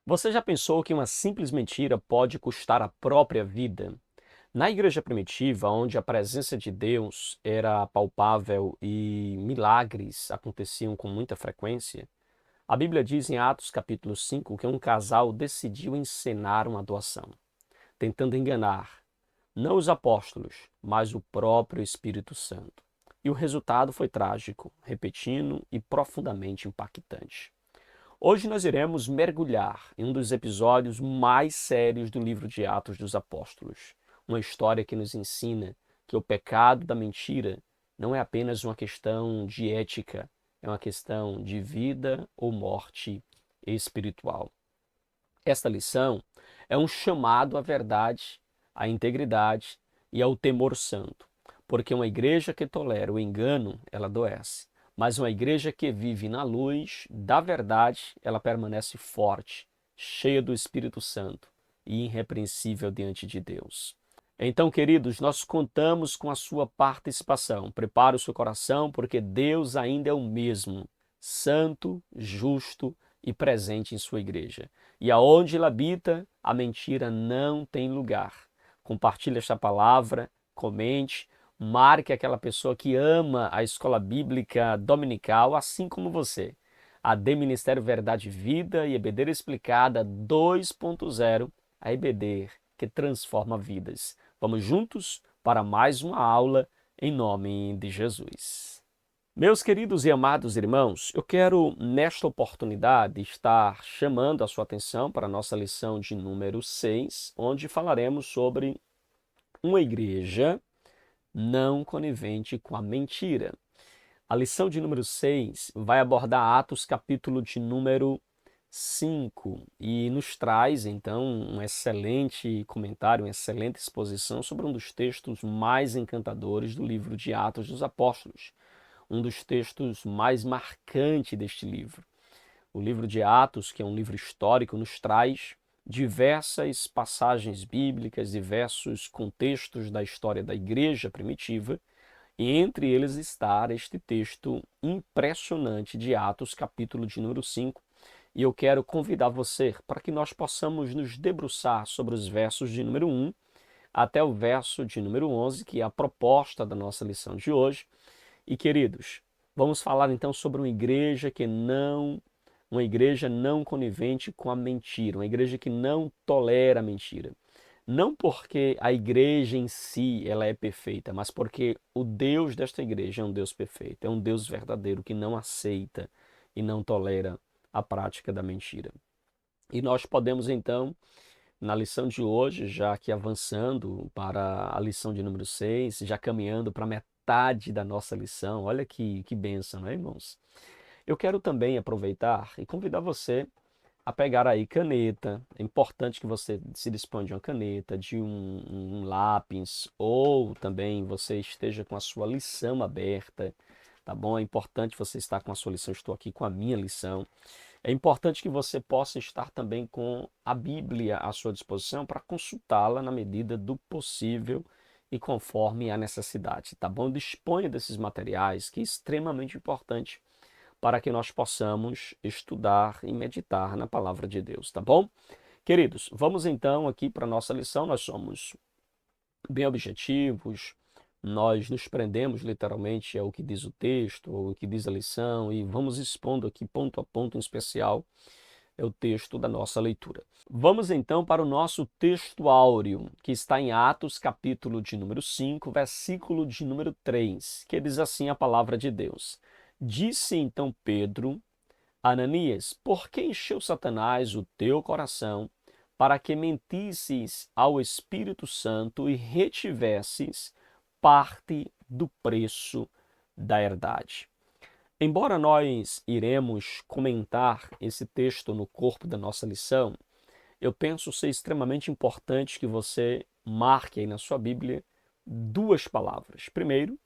Você já pensou que uma simples mentira pode custar a própria vida? Na igreja primitiva, onde a presença de Deus era palpável e milagres aconteciam com muita frequência, a Bíblia diz em Atos capítulo 5 que um casal decidiu encenar uma doação, tentando enganar não os apóstolos, mas o próprio Espírito Santo. E o resultado foi trágico, repentino e profundamente impactante. Hoje nós iremos mergulhar em um dos episódios mais sérios do livro de Atos dos Apóstolos. Uma história que nos ensina que o pecado da mentira não é apenas uma questão de ética, é uma questão de vida ou morte espiritual. Esta lição é um chamado à verdade, à integridade e ao temor santo, porque uma igreja que tolera o engano, ela adoece, mas uma igreja que vive na luz da verdade, ela permanece forte, cheia do Espírito Santo e irrepreensível diante de Deus. Então, queridos, nós contamos com a sua participação. Prepare o seu coração, porque Deus ainda é o mesmo, santo, justo e presente em sua igreja. E aonde ele habita, a mentira não tem lugar. Compartilhe esta palavra, comente, marque aquela pessoa que ama a escola bíblica dominical, assim como você. AD Ministério Verdade e Vida e EBD Explicada 2.0, a EBD que transforma vidas. Vamos juntos para mais uma aula em nome de Jesus. Meus queridos e amados irmãos, eu quero nesta oportunidade estar chamando a sua atenção para a nossa lição de número 6, onde falaremos sobre uma igreja não conivente com a mentira. A lição de número 6 vai abordar Atos capítulo de número 5 e nos traz então um excelente comentário, uma excelente exposição sobre um dos textos mais encantadores do livro de Atos dos Apóstolos, um dos textos mais marcantes deste livro. O livro de Atos, que é um livro histórico, nos traz diversas passagens bíblicas, diversos contextos da história da igreja primitiva, e entre eles está este texto impressionante de Atos, capítulo de número 5. E eu quero convidar você para que nós possamos nos debruçar sobre os versos de número 1 até o verso de número 11, que é a proposta da nossa lição de hoje. E queridos, vamos falar então sobre uma igreja não conivente com a mentira, uma igreja que não tolera a mentira. Não porque a igreja em si ela é perfeita, mas porque o Deus desta igreja é um Deus perfeito, é um Deus verdadeiro que não aceita e não tolera a prática da mentira. E nós podemos então, na lição de hoje, já aqui avançando para a lição de número 6, já caminhando para metade da nossa lição, olha que bênção, né, irmãos? Eu quero também aproveitar e convidar você a pegar aí caneta. É importante que você se disponha de uma caneta, de um lápis, ou também você esteja com a sua lição aberta, tá bom? É importante você estar com a sua lição, estou aqui com a minha lição. É importante que você possa estar também com a Bíblia à sua disposição para consultá-la na medida do possível e conforme a necessidade, tá bom? Disponha desses materiais, que é extremamente importante para que nós possamos estudar e meditar na palavra de Deus, tá bom? Queridos, vamos então aqui para a nossa lição. Nós somos bem objetivos, nós nos prendemos literalmente ao que diz o texto, ao que diz a lição, e vamos expondo aqui ponto a ponto em especial é o texto da nossa leitura. Vamos então para o nosso texto áureo, que está em Atos, capítulo de número 5, versículo de número 3, que diz assim a palavra de Deus. Disse então Pedro: Ananias, por que encheu Satanás o teu coração para que mentisses ao Espírito Santo e retivesses parte do preço da herdade? Embora nós iremos comentar esse texto no corpo da nossa lição, eu penso ser extremamente importante que você marque aí na sua Bíblia duas palavras. Primeiro,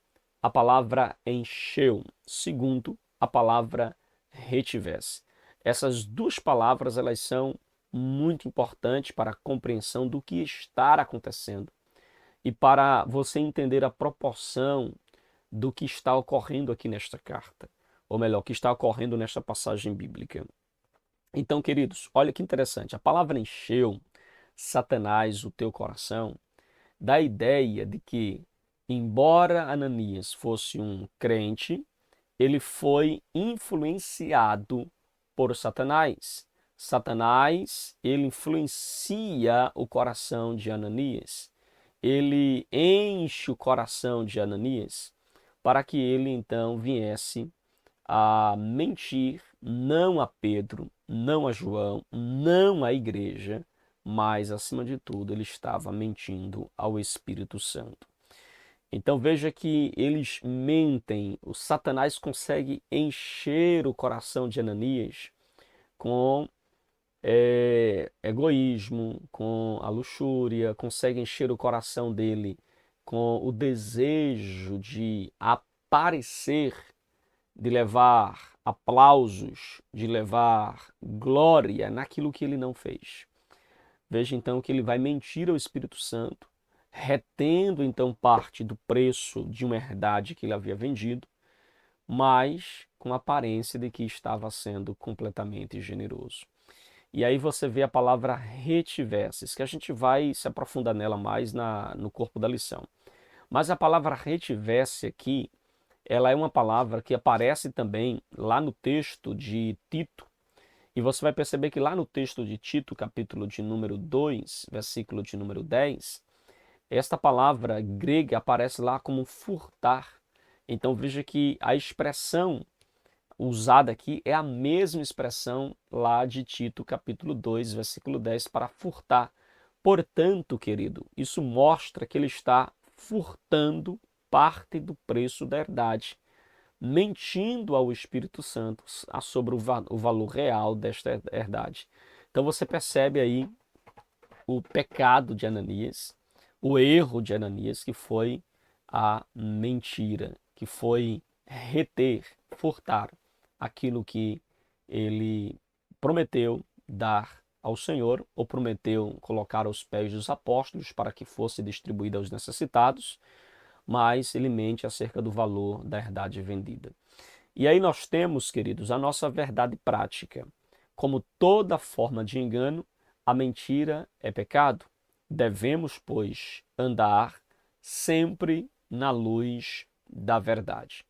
a palavra encheu. Segundo, a palavra retivesse. Essas duas palavras, elas são muito importantes para a compreensão do que está acontecendo e para você entender a proporção do que está ocorrendo aqui nesta carta, ou melhor, o que está ocorrendo nesta passagem bíblica. Então, queridos, olha que interessante. A palavra encheu, Satanás, o teu coração, dá a ideia de que, embora Ananias fosse um crente, ele foi influenciado por Satanás. Satanás, ele influencia o coração de Ananias. Ele enche o coração de Ananias para que ele então viesse a mentir, não a Pedro, não a João, não à igreja, mas acima de tudo ele estava mentindo ao Espírito Santo. Então veja que eles mentem, o Satanás consegue encher o coração de Ananias com egoísmo, com a luxúria, consegue encher o coração dele com o desejo de aparecer, de levar aplausos, de levar glória naquilo que ele não fez. Veja então que ele vai mentir ao Espírito Santo, retendo então parte do preço de uma herdade que ele havia vendido, mas com a aparência de que estava sendo completamente generoso. E aí você vê a palavra retivesses, que a gente vai se aprofundar nela mais no corpo da lição. Mas a palavra retivesse aqui, ela é uma palavra que aparece também lá no texto de Tito. E você vai perceber que lá no texto de Tito, capítulo de número 2, versículo de número 10, esta palavra grega aparece lá como furtar. Então veja que a expressão usada aqui é a mesma expressão lá de Tito, capítulo 2, versículo 10, para furtar. Portanto, querido, isso mostra que ele está furtando parte do preço da herdade, mentindo ao Espírito Santo sobre o valor real desta herdade. Então você percebe aí o pecado de Ananias, o erro de Ananias, que foi a mentira, que foi reter, furtar aquilo que ele prometeu dar ao Senhor, ou prometeu colocar aos pés dos apóstolos para que fosse distribuído aos necessitados, mas ele mente acerca do valor da herdade vendida. E aí nós temos, queridos, a nossa verdade prática. Como toda forma de engano, a mentira é pecado. Devemos, pois, andar sempre na luz da verdade.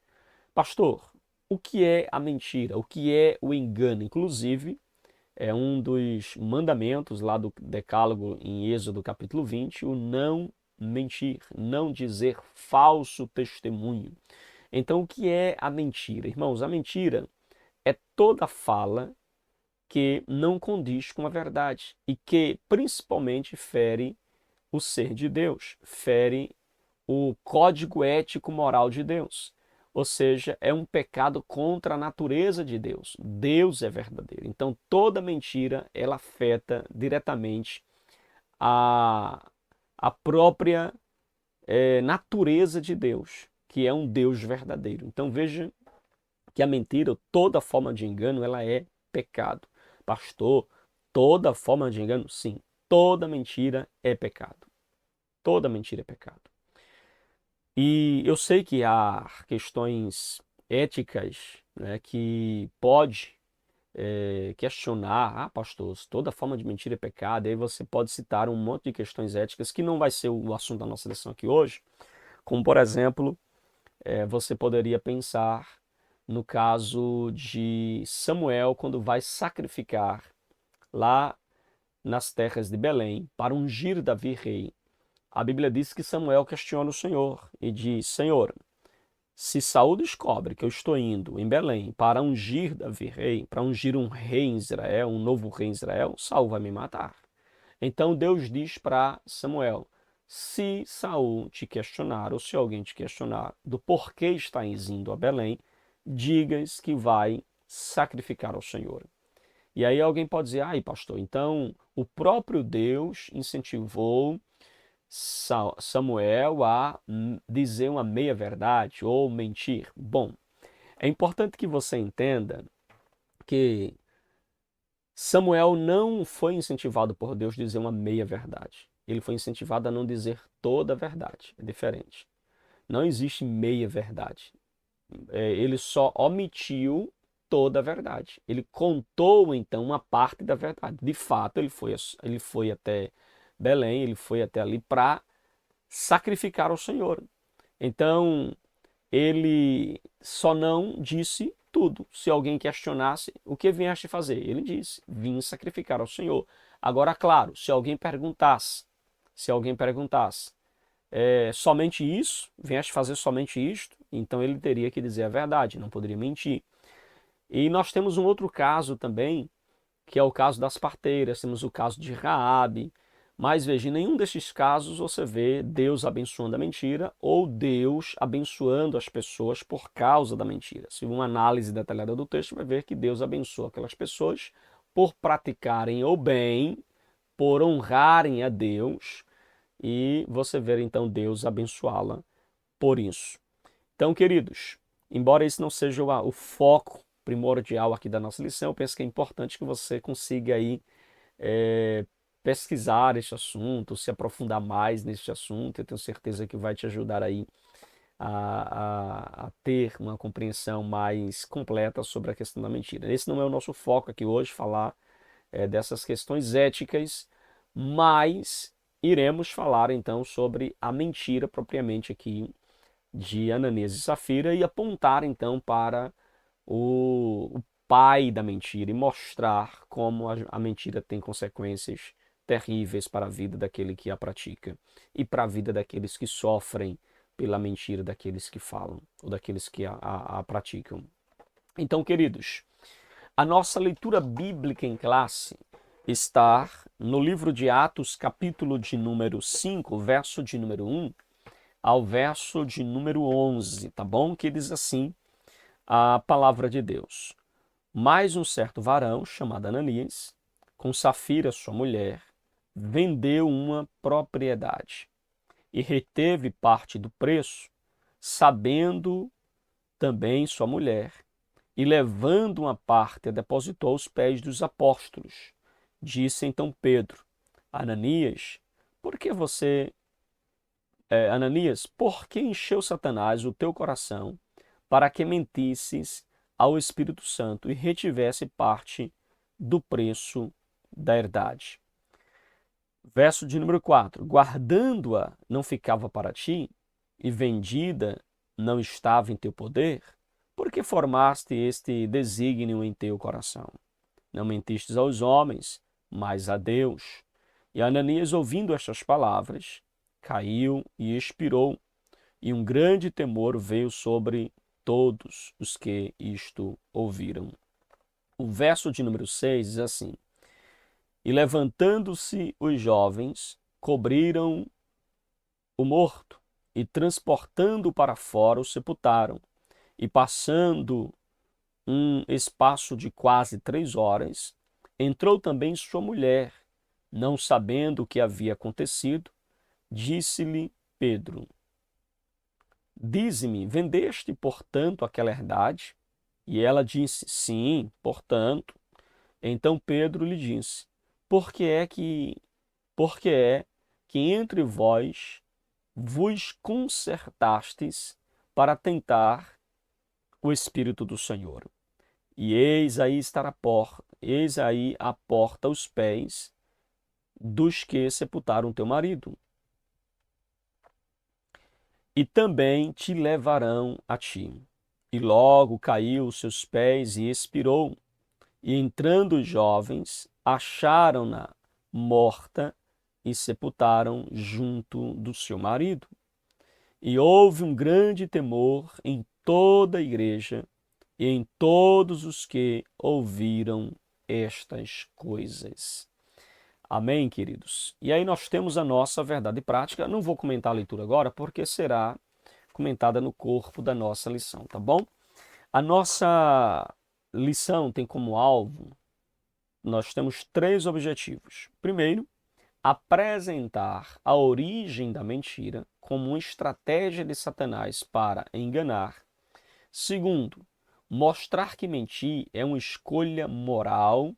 Pastor, o que é a mentira? O que é o engano? Inclusive, é um dos mandamentos lá do Decálogo em Êxodo capítulo 20, o não mentir, não dizer falso testemunho. Então, o que é a mentira? Irmãos, a mentira é toda fala que não condiz com a verdade e que principalmente fere o ser de Deus, fere o código ético moral de Deus. Ou seja, é um pecado contra a natureza de Deus. Deus é verdadeiro. Então, toda mentira, ela afeta diretamente a, a própria natureza de Deus, que é um Deus verdadeiro. Então, veja que a mentira, toda forma de engano, ela é pecado. Pastor, toda forma de engano, sim. Toda mentira é pecado. Toda mentira é pecado. E eu sei que há questões éticas, né, que pode questionar, pastor, toda forma de mentira é pecado, e aí você pode citar um monte de questões éticas que não vai ser o assunto da nossa lição aqui hoje, como por exemplo, você poderia pensar no caso de Samuel quando vai sacrificar lá nas terras de Belém para ungir Davi rei. A Bíblia diz que Samuel questiona o Senhor e diz: Senhor, se Saul descobre que eu estou indo em Belém para ungir Davi rei, para ungir um rei em Israel, um novo rei em Israel, Saul vai me matar. Então Deus diz para Samuel: se Saul te questionar, ou se alguém te questionar do porquê estás indo a Belém, digas que vai sacrificar ao Senhor. E aí alguém pode dizer: ai, pastor, então o próprio Deus incentivou Samuel a dizer uma meia-verdade ou mentir. Bom, é importante que você entenda que Samuel não foi incentivado por Deus a dizer uma meia-verdade. Ele foi incentivado a não dizer toda a verdade. É diferente. Não existe meia-verdade. Ele só omitiu toda a verdade. Ele contou, então, uma parte da verdade. De fato, ele foi até Belém, ele foi até ali para sacrificar ao Senhor. Então, ele só não disse tudo. Se alguém questionasse, o que vieste fazer? Ele disse, vim sacrificar ao Senhor. Agora, claro, se alguém perguntasse, somente isso, vieste fazer somente isto, então ele teria que dizer a verdade, não poderia mentir. E nós temos um outro caso também, que é o caso das parteiras, temos o caso de Raabe, mas veja, em nenhum desses casos você vê Deus abençoando a mentira ou Deus abençoando as pessoas por causa da mentira. Se uma análise detalhada do texto vai ver que Deus abençoa aquelas pessoas por praticarem o bem, por honrarem a Deus, e você vê então Deus abençoá-la por isso. Então, queridos, embora esse não seja o foco primordial aqui da nossa lição, eu penso que é importante que você consiga aí pesquisar este assunto, se aprofundar mais neste assunto. Eu tenho certeza que vai te ajudar aí a ter uma compreensão mais completa sobre a questão da mentira. Esse não é o nosso foco aqui hoje, falar dessas questões éticas, mas iremos falar então sobre a mentira propriamente aqui de Ananias e Safira e apontar então para o pai da mentira e mostrar como a mentira tem consequências terríveis para a vida daquele que a pratica e para a vida daqueles que sofrem pela mentira daqueles que falam ou daqueles que a praticam. Então, queridos, a nossa leitura bíblica em classe está no livro de Atos, capítulo de número 5, verso de número 1 ao verso de número 11, tá bom? Que diz assim a palavra de Deus. Mais um certo varão, chamado Ananias, com Safira, sua mulher, vendeu uma propriedade e reteve parte do preço, sabendo também sua mulher, e levando uma parte, a depositou aos pés dos apóstolos. Disse então Pedro, Ananias, por que Ananias, por que encheu Satanás o teu coração para que mentisses ao Espírito Santo e retivesse parte do preço da herdade? Verso de número 4. Guardando-a não ficava para ti, e vendida não estava em teu poder? Por que formaste este desígnio em teu coração? Não mentistes aos homens, mas a Deus. E Ananias, ouvindo estas palavras, caiu e expirou, e um grande temor veio sobre todos os que isto ouviram. O verso de número 6 diz assim: E levantando-se os jovens, cobriram o morto, e transportando-o para fora, o sepultaram. E passando um espaço de quase 3 horas, entrou também sua mulher, não sabendo o que havia acontecido, disse-lhe Pedro: Dize-me, vendeste, portanto, aquela herdade? E ela disse: Sim, portanto. Então Pedro lhe disse: Porque é que entre vós vos concertastes para tentar o Espírito do Senhor. E eis aí a porta aos pés dos que sepultaram teu marido. E também te levarão a ti. E logo caiu aos seus pés e expirou. E entrando os jovens, acharam-na morta e sepultaram junto do seu marido. E houve um grande temor em toda a igreja e em todos os que ouviram estas coisas. Amém, queridos? E aí nós temos a nossa verdade prática. Não vou comentar a leitura agora, porque será comentada no corpo da nossa lição, tá bom? A nossa lição tem como alvo, nós temos 3 objetivos. Primeiro, apresentar a origem da mentira como uma estratégia de Satanás para enganar. Segundo, mostrar que mentir é uma escolha moral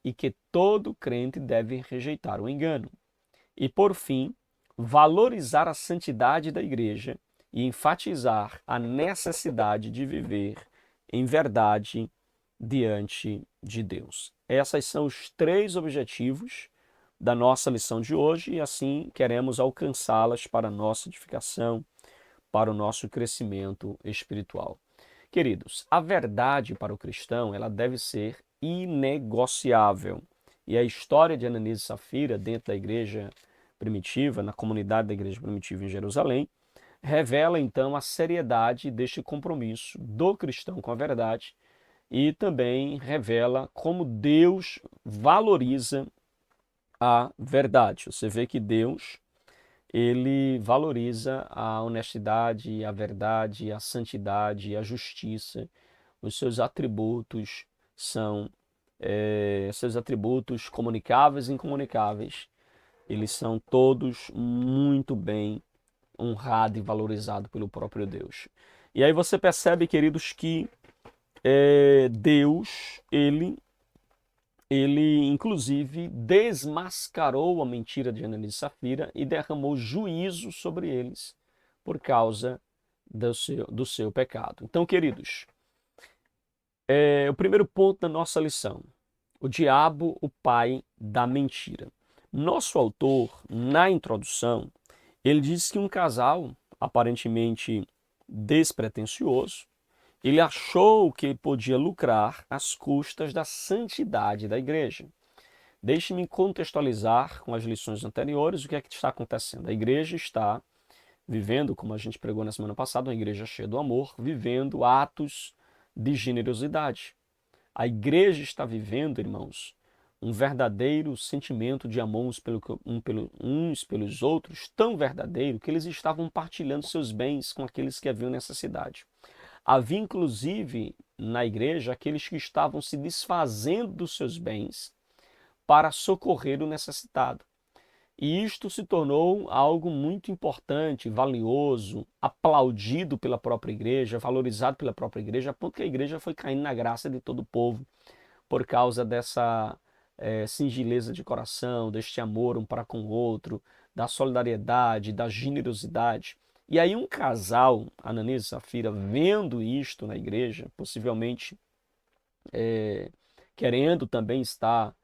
e que todo crente deve rejeitar o engano. E, por fim, valorizar a santidade da igreja e enfatizar a necessidade de viver em verdade diante de Deus. Esses são os 3 objetivos da nossa lição de hoje e assim queremos alcançá-las para a nossa edificação, para o nosso crescimento espiritual. Queridos, a verdade para o cristão, ela deve ser inegociável. E a história de Ananias e Safira dentro da igreja primitiva, na comunidade da igreja primitiva em Jerusalém, revela então a seriedade deste compromisso do cristão com a verdade e também revela como Deus valoriza a verdade. Você vê que Deus, ele valoriza a honestidade, a verdade, a santidade, a justiça. Os seus atributos são seus atributos comunicáveis e incomunicáveis. Eles são todos muito bem honrados e valorizados pelo próprio Deus. E aí você percebe, queridos, que Deus, ele inclusive desmascarou a mentira de Ananias e Safira e derramou juízo sobre eles por causa do seu pecado. Então, queridos, o primeiro ponto da nossa lição: o diabo, o pai da mentira. Nosso autor, na introdução, ele diz que um casal aparentemente despretensioso, ele achou que podia lucrar às custas da santidade da igreja. Deixe-me contextualizar com as lições anteriores o que é que está acontecendo. A igreja está vivendo, como a gente pregou na semana passada, uma igreja cheia do amor, vivendo atos de generosidade. A igreja está vivendo, irmãos, um verdadeiro sentimento de amor uns pelos outros, tão verdadeiro que eles estavam partilhando seus bens com aqueles que haviam necessidade. Havia, inclusive, na igreja, aqueles que estavam se desfazendo dos seus bens para socorrer o necessitado. E isto se tornou algo muito importante, valioso, aplaudido pela própria igreja, valorizado pela própria igreja, a ponto que a igreja foi caindo na graça de todo o povo por causa dessa singeleza de coração, deste amor um para com o outro, da solidariedade, da generosidade. E aí um casal, Ananias e Safira, vendo isto na igreja, possivelmente querendo também estar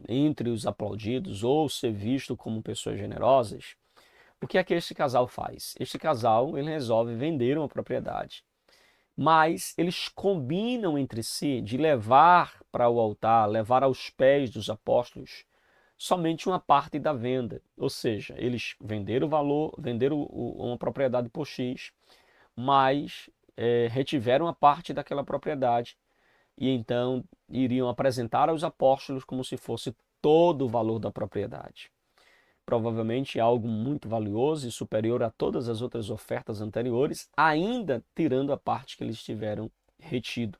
entre os aplaudidos ou ser visto como pessoas generosas, o que é que este casal faz? Este casal, ele resolve vender uma propriedade, mas eles combinam entre si de levar para o altar, levar aos pés dos apóstolos somente uma parte da venda. Ou seja, eles venderam o valor, venderam uma propriedade por X, mas retiveram a parte daquela propriedade e então iriam apresentar aos apóstolos como se fosse todo o valor da propriedade. Provavelmente algo muito valioso e superior a todas as outras ofertas anteriores, ainda tirando a parte que eles tiveram retido.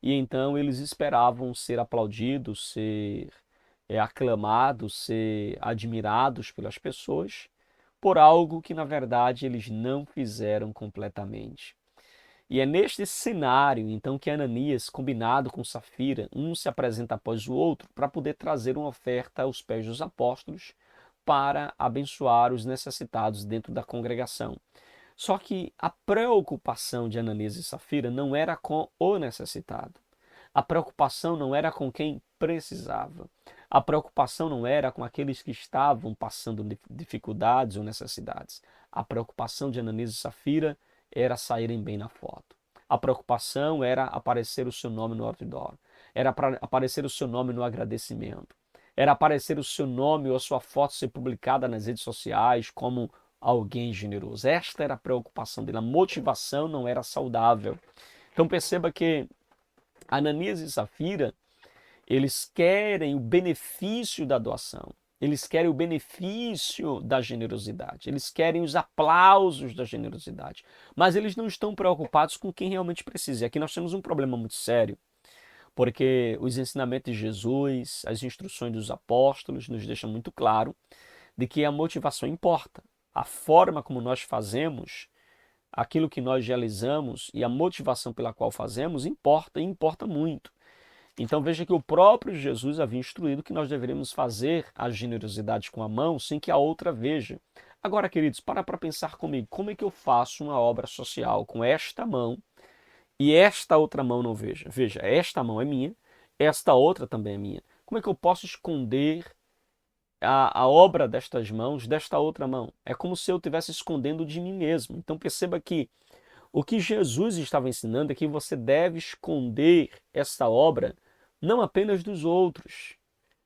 E então eles esperavam ser aplaudidos, ser aclamados, ser admirados pelas pessoas por algo que na verdade eles não fizeram completamente. E é neste cenário, então, que Ananias, combinado com Safira, um se apresenta após o outro para poder trazer uma oferta aos pés dos apóstolos para abençoar os necessitados dentro da congregação. Só que a preocupação de Ananias e Safira não era com o necessitado. A preocupação não era com quem precisava. A preocupação não era com aqueles que estavam passando dificuldades ou necessidades. A preocupação de Ananias e Safira era saírem bem na foto. A preocupação era aparecer o seu nome no outdoor. Era para aparecer o seu nome no agradecimento. Era aparecer o seu nome ou a sua foto ser publicada nas redes sociais como alguém generoso. Esta era a preocupação dele. A motivação não era saudável. Então perceba que Ananias e Safira, eles querem o benefício da doação. Eles querem o benefício da generosidade. Eles querem os aplausos da generosidade. Mas eles não estão preocupados com quem realmente precisa. E aqui nós temos um problema muito sério, porque os ensinamentos de Jesus, as instruções dos apóstolos nos deixam muito claro de que a motivação importa. A forma como nós fazemos, aquilo que nós realizamos e a motivação pela qual fazemos importa e importa muito. Então veja que o próprio Jesus havia instruído que nós deveríamos fazer a generosidade com a mão sem que a outra veja. Agora, queridos, para pensar comigo, como é que eu faço uma obra social com esta mão e esta outra mão não veja. Veja, esta mão é minha, esta outra também é minha. Como é que eu posso esconder a obra destas mãos desta outra mão? É como se eu estivesse escondendo de mim mesmo. Então perceba que o que Jesus estava ensinando é que você deve esconder essa obra não apenas dos outros,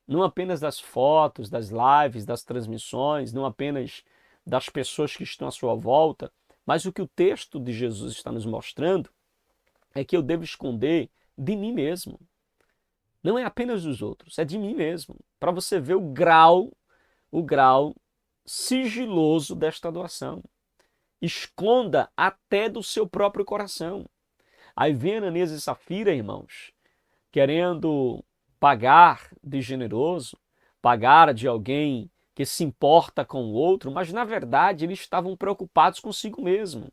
não apenas das fotos, das lives, das transmissões, não apenas das pessoas que estão à sua volta, mas o que o texto de Jesus está nos mostrando é que eu devo esconder de mim mesmo. Não é apenas dos outros, é de mim mesmo. Para você ver o grau sigiloso desta doação. Esconda até do seu próprio coração. Aí vem Ananias e Safira, irmãos, querendo pagar de generoso, pagar de alguém que se importa com o outro, mas na verdade eles estavam preocupados consigo mesmo.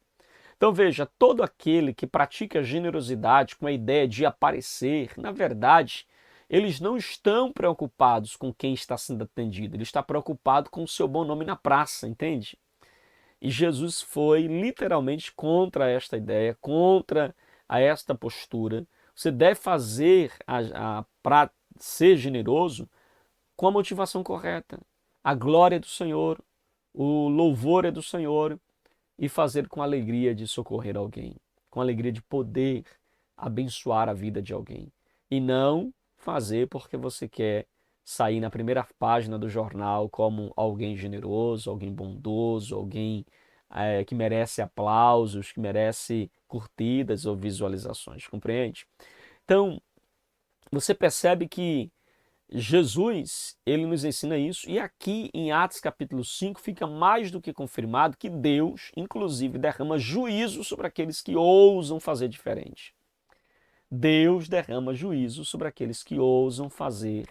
Então veja, todo aquele que pratica generosidade com a ideia de aparecer, na verdade, eles não estão preocupados com quem está sendo atendido, ele está preocupado com o seu bom nome na praça, entende? E Jesus foi literalmente contra esta ideia, contra esta postura. Você deve fazer para ser generoso com a motivação correta. A glória é do Senhor, o louvor é do Senhor e fazer com alegria de socorrer alguém, com alegria de poder abençoar a vida de alguém. E não fazer porque você quer sair na primeira página do jornal como alguém generoso, alguém bondoso, alguém que merece aplausos, que merece curtidas ou visualizações, compreende? Então, você percebe que Jesus, ele nos ensina isso, e aqui em Atos capítulo 5 fica mais do que confirmado que Deus, inclusive, derrama juízo sobre aqueles que ousam fazer diferente. Deus derrama juízo sobre aqueles que ousam fazer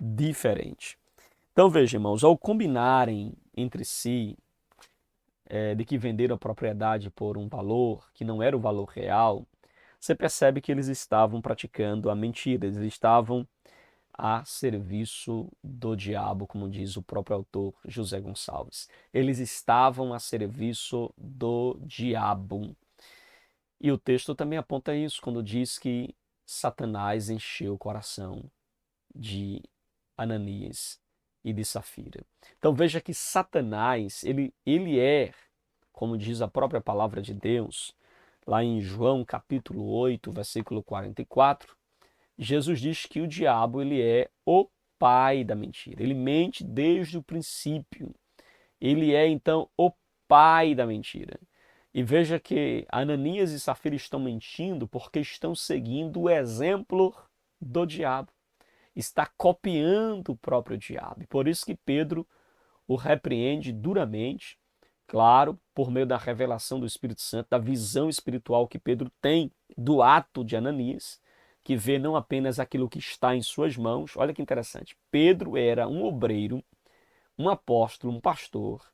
diferente. Então veja, irmãos, ao combinarem entre si de que venderam a propriedade por um valor que não era o valor real, você percebe que eles estavam praticando a mentira, eles estavam a serviço do diabo, como diz o próprio autor José Gonçalves. Eles estavam a serviço do diabo. E o texto também aponta isso, quando diz que Satanás encheu o coração de Ananias e de Safira. Então veja que Satanás, ele é, como diz a própria palavra de Deus, lá em João capítulo 8, versículo 44, Jesus diz que o diabo ele é o pai da mentira. Ele mente desde o princípio. Ele é então o pai da mentira. E veja que Ananias e Safira estão mentindo porque estão seguindo o exemplo do diabo. Está copiando o próprio diabo. E por isso que Pedro o repreende duramente, claro, por meio da revelação do Espírito Santo, da visão espiritual que Pedro tem do ato de Ananias, que vê não apenas aquilo que está em suas mãos. Olha que interessante. Pedro era um obreiro, um apóstolo, um pastor,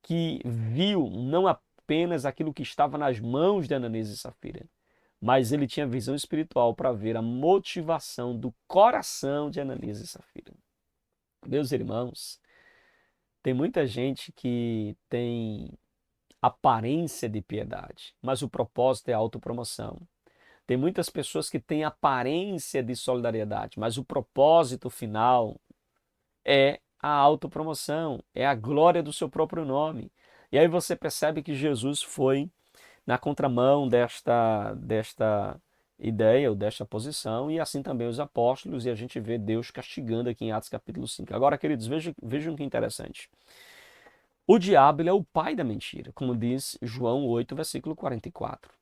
que viu não apenas aquilo que estava nas mãos de Ananias e Safira, mas ele tinha visão espiritual para ver a motivação do coração de Ananias e Safira. Meus irmãos, tem muita gente que tem aparência de piedade, mas o propósito é a autopromoção. Tem muitas pessoas que têm aparência de solidariedade, mas o propósito final é a autopromoção, é a glória do seu próprio nome. E aí você percebe que Jesus foi na contramão desta ideia ou desta posição, e assim também os apóstolos, e a gente vê Deus castigando aqui em Atos capítulo 5. Agora, queridos, vejam que interessante. O diabo ele é o pai da mentira, como diz João 8, versículo 44.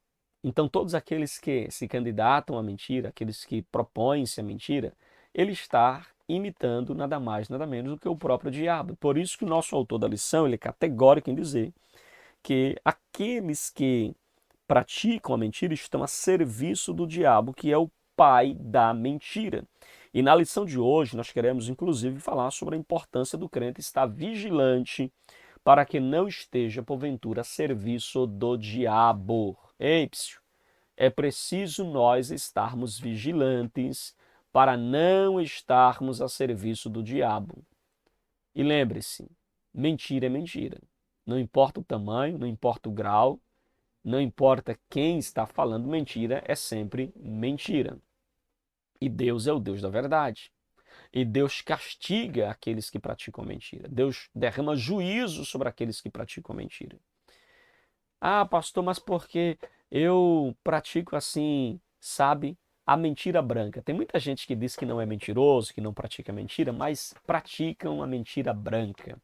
Então, todos aqueles que se candidatam à mentira, aqueles que propõem-se à mentira, ele está imitando nada mais, nada menos do que o próprio diabo. Por isso que o nosso autor da lição ele é categórico em dizer que aqueles que praticam a mentira estão a serviço do diabo, que é o pai da mentira. E na lição de hoje nós queremos inclusive falar sobre a importância do crente estar vigilante para que não esteja porventura a serviço do diabo. Ei, psiu, é preciso nós estarmos vigilantes para não estarmos a serviço do diabo. E lembre-se, mentira é mentira. Não importa o tamanho, não importa o grau, não importa quem está falando mentira, é sempre mentira. E Deus é o Deus da verdade. E Deus castiga aqueles que praticam mentira. Deus derrama juízo sobre aqueles que praticam mentira. Ah, pastor, mas porque eu pratico assim, sabe, a mentira branca? Tem muita gente que diz que não é mentiroso, que não pratica mentira, mas praticam a mentira branca.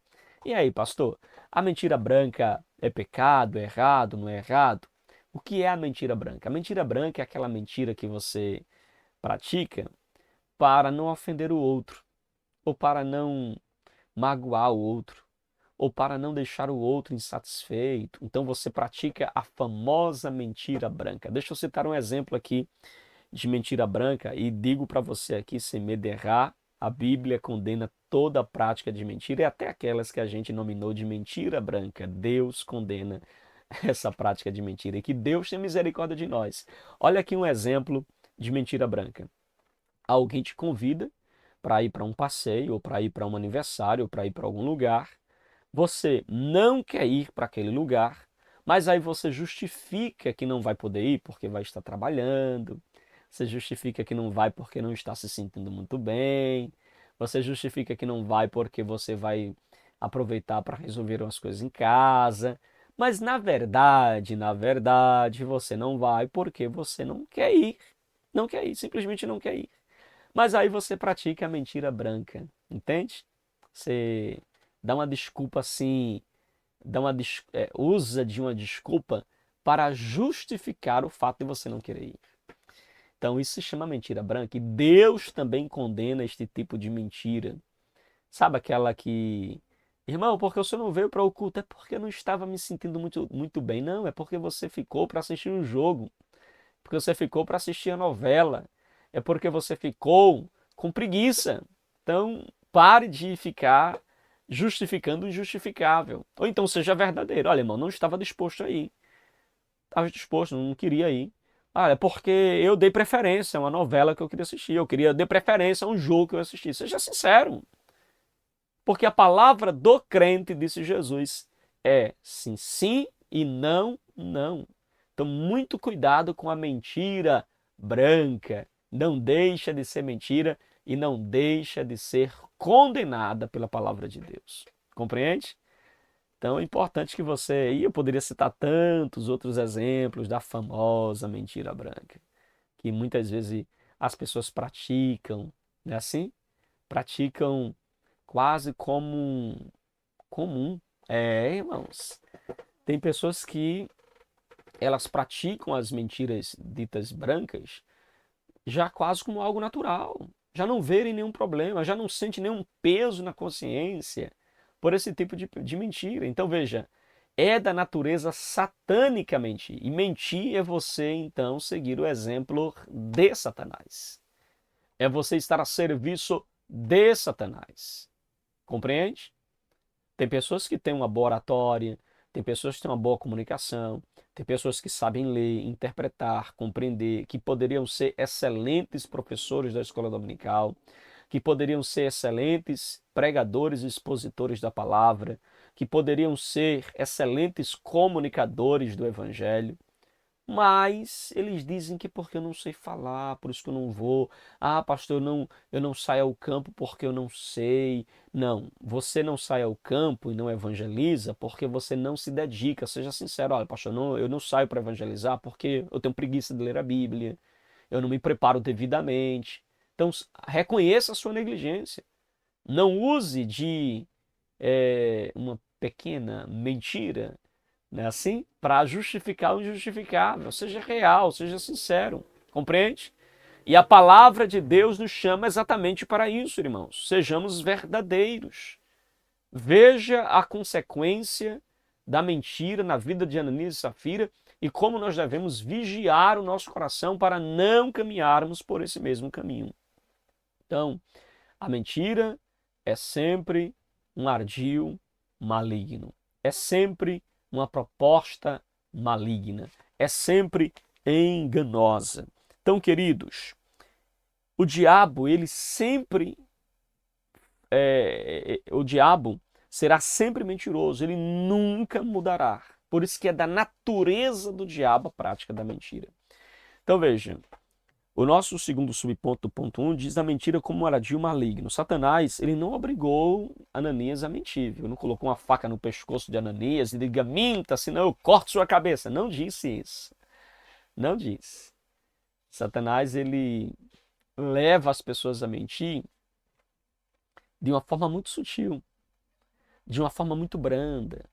E aí, pastor, a mentira branca é pecado, é errado, não é errado? O que é a mentira branca? A mentira branca é aquela mentira que você pratica para não ofender o outro, ou para não magoar o outro, ou para não deixar o outro insatisfeito. Então você pratica a famosa mentira branca. Deixa eu citar um exemplo aqui de mentira branca e digo para você aqui, sem medo de errar, a Bíblia condena toda a prática de mentira e até aquelas que a gente nominou de mentira branca. Deus condena essa prática de mentira e que Deus tenha misericórdia de nós. Olha aqui um exemplo de mentira branca. Alguém te convida para ir para um passeio, ou para ir para um aniversário, ou para ir para algum lugar. Você não quer ir para aquele lugar, mas aí você justifica que não vai poder ir porque vai estar trabalhando. Você justifica que não vai porque não está se sentindo muito bem. Você justifica que não vai porque você vai aproveitar para resolver umas coisas em casa. Mas na verdade, você não vai porque você não quer ir. Não quer ir, simplesmente não quer ir. Mas aí você pratica a mentira branca, entende? Você dá uma desculpa assim, usa de uma desculpa para justificar o fato de você não querer ir. Então isso se chama mentira branca e Deus também condena este tipo de mentira. Sabe aquela que, irmão, porque o senhor não veio para o culto? É porque eu não estava me sentindo muito bem. Não, é porque você ficou para assistir um jogo, porque você ficou para assistir a novela, é porque você ficou com preguiça. Então, pare de ficar justificando o injustificável. Ou então seja verdadeiro. Olha, irmão, não estava disposto a ir. Estava disposto, não queria ir. Ah, é porque eu dei preferência a uma novela que eu queria assistir. Dei preferência a um jogo que eu assisti. Seja sincero. Porque a palavra do crente, disse Jesus, é sim, sim e não, não. Então, muito cuidado com a mentira branca. Não deixa de ser mentira e não deixa de ser condenada pela palavra de Deus. Compreende? Então, é importante que você... E eu poderia citar tantos outros exemplos da famosa mentira branca, que muitas vezes as pessoas praticam, não é assim? Praticam quase como comum. É, irmãos. Tem pessoas que elas praticam as mentiras ditas brancas já quase como algo natural. Já não verem nenhum problema, já não sente nenhum peso na consciência por esse tipo de mentira. Então veja, é da natureza satânica mentir. E mentir é você, então, seguir o exemplo de Satanás. É você estar a serviço de Satanás. Compreende? Tem pessoas que têm uma boa oratória, tem pessoas que têm uma boa comunicação, tem pessoas que sabem ler, interpretar, compreender, que poderiam ser excelentes professores da escola dominical, que poderiam ser excelentes pregadores e expositores da palavra, que poderiam ser excelentes comunicadores do evangelho. Mas eles dizem que porque eu não sei falar, por isso que eu não vou. Ah, pastor, eu não saio ao campo porque eu não sei. Não, você não sai ao campo e não evangeliza porque você não se dedica. Seja sincero, olha, pastor, eu não saio para evangelizar porque eu tenho preguiça de ler a Bíblia, eu não me preparo devidamente. Então, reconheça a sua negligência. Não use de uma pequena mentira, não é assim? Para justificar o injustificável. Seja real, seja sincero. Compreende? E a palavra de Deus nos chama exatamente para isso, irmãos. Sejamos verdadeiros. Veja a consequência da mentira na vida de Ananias e Safira e como nós devemos vigiar o nosso coração para não caminharmos por esse mesmo caminho. Então, a mentira é sempre um ardil maligno. É sempre uma proposta maligna. É sempre enganosa. Então, queridos, o diabo, ele sempre o diabo será sempre mentiroso, ele nunca mudará. Por isso que é da natureza do diabo a prática da mentira. Então veja, o nosso segundo subponto do ponto 1 diz a mentira como um aradio maligno. Satanás, ele não obrigou Ananias a mentir, viu? Não colocou uma faca no pescoço de Ananias e diga, minta, senão eu corto sua cabeça. Não disse isso. Não disse. Satanás, ele leva as pessoas a mentir de uma forma muito sutil, de uma forma muito branda.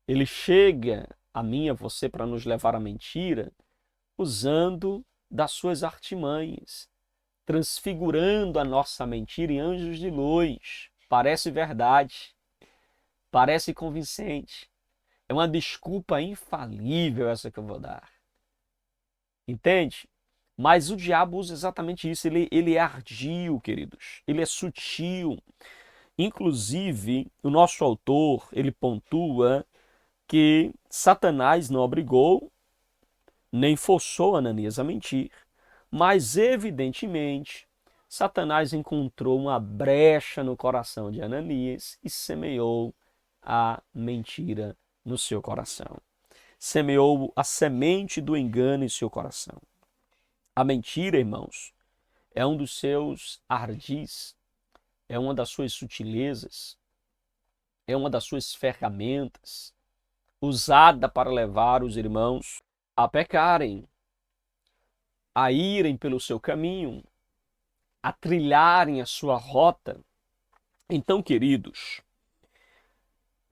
Ele chega a mim e a você para nos levar à mentira usando das suas artimanhas, transfigurando a nossa mentira em anjos de luz. Parece verdade, parece convincente. É uma desculpa infalível essa que eu vou dar. Entende? Mas o diabo usa exatamente isso. Ele é ardil, queridos. Ele é sutil. Inclusive, o nosso autor, ele pontua que Satanás não obrigou, nem forçou Ananias a mentir, mas evidentemente Satanás encontrou uma brecha no coração de Ananias e semeou a mentira no seu coração. Semeou a semente do engano em seu coração. A mentira, irmãos, é um dos seus ardis, é uma das suas sutilezas, é uma das suas ferramentas, usada para levar os irmãos a pecarem, a irem pelo seu caminho, a trilharem a sua rota. Então, queridos,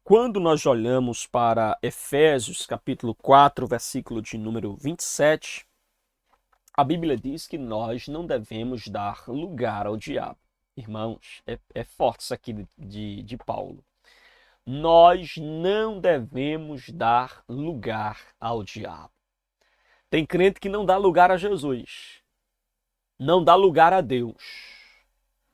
quando nós olhamos para Efésios capítulo 4, versículo de número 27, a Bíblia diz que nós não devemos dar lugar ao diabo. Irmãos, é forte isso aqui de Paulo. Nós não devemos dar lugar ao diabo. Tem crente que não dá lugar a Jesus, não dá lugar a Deus,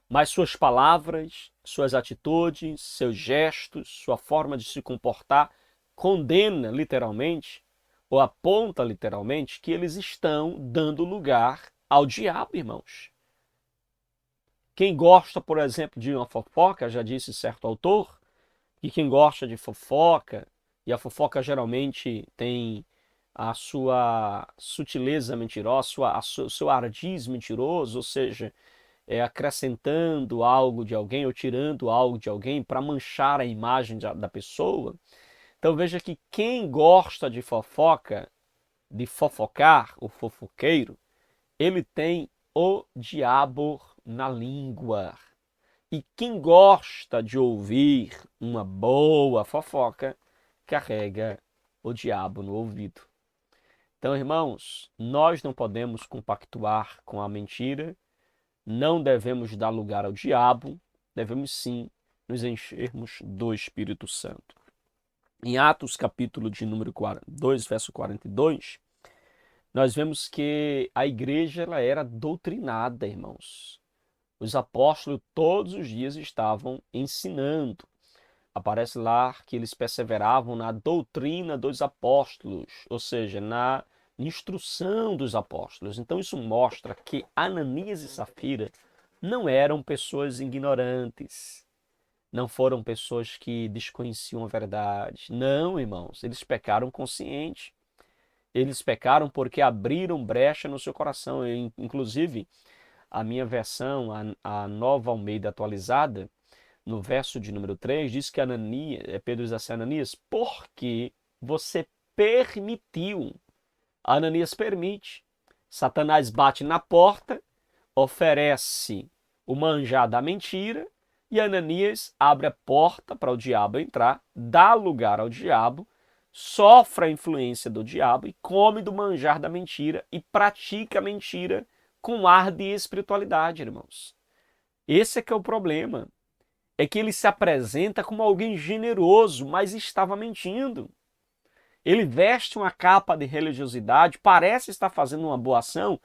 mas suas palavras, suas atitudes, seus gestos, sua forma de se comportar condena literalmente, ou aponta literalmente, que eles estão dando lugar ao diabo, irmãos. Quem gosta, por exemplo, de uma fofoca, já disse certo autor, que quem gosta de fofoca, e a fofoca geralmente tem a sua sutileza mentirosa, o seu ardis mentiroso, ou seja, acrescentando algo de alguém ou tirando algo de alguém para manchar a imagem da pessoa. Então veja que quem gosta de fofoca, de fofocar, o fofoqueiro, ele tem o diabo na língua. E quem gosta de ouvir uma boa fofoca, carrega o diabo no ouvido. Então, irmãos, nós não podemos compactuar com a mentira, não devemos dar lugar ao diabo, devemos sim nos enchermos do Espírito Santo. Em Atos, capítulo de número 2, verso 42, nós vemos que a igreja ela era doutrinada, irmãos. Os apóstolos todos os dias estavam ensinando. Aparece lá que eles perseveravam na doutrina dos apóstolos, ou seja, na instrução dos apóstolos. Então isso mostra que Ananias e Safira não eram pessoas ignorantes, não foram pessoas que desconheciam a verdade. Não, irmãos, eles pecaram consciente. Eles pecaram porque abriram brecha no seu coração. Inclusive, a minha versão, a Nova Almeida atualizada, no verso de número 3, diz que Pedro diz assim, Ananias, porque você permitiu. Ananias permite. Satanás bate na porta, oferece o manjar da mentira, e Ananias abre a porta para o diabo entrar, dá lugar ao diabo, sofre a influência do diabo e come do manjar da mentira e pratica a mentira com ar de espiritualidade, irmãos. Esse é que é o problema. É que ele se apresenta como alguém generoso, mas estava mentindo. Ele veste uma capa de religiosidade, parece estar fazendo uma boa ação,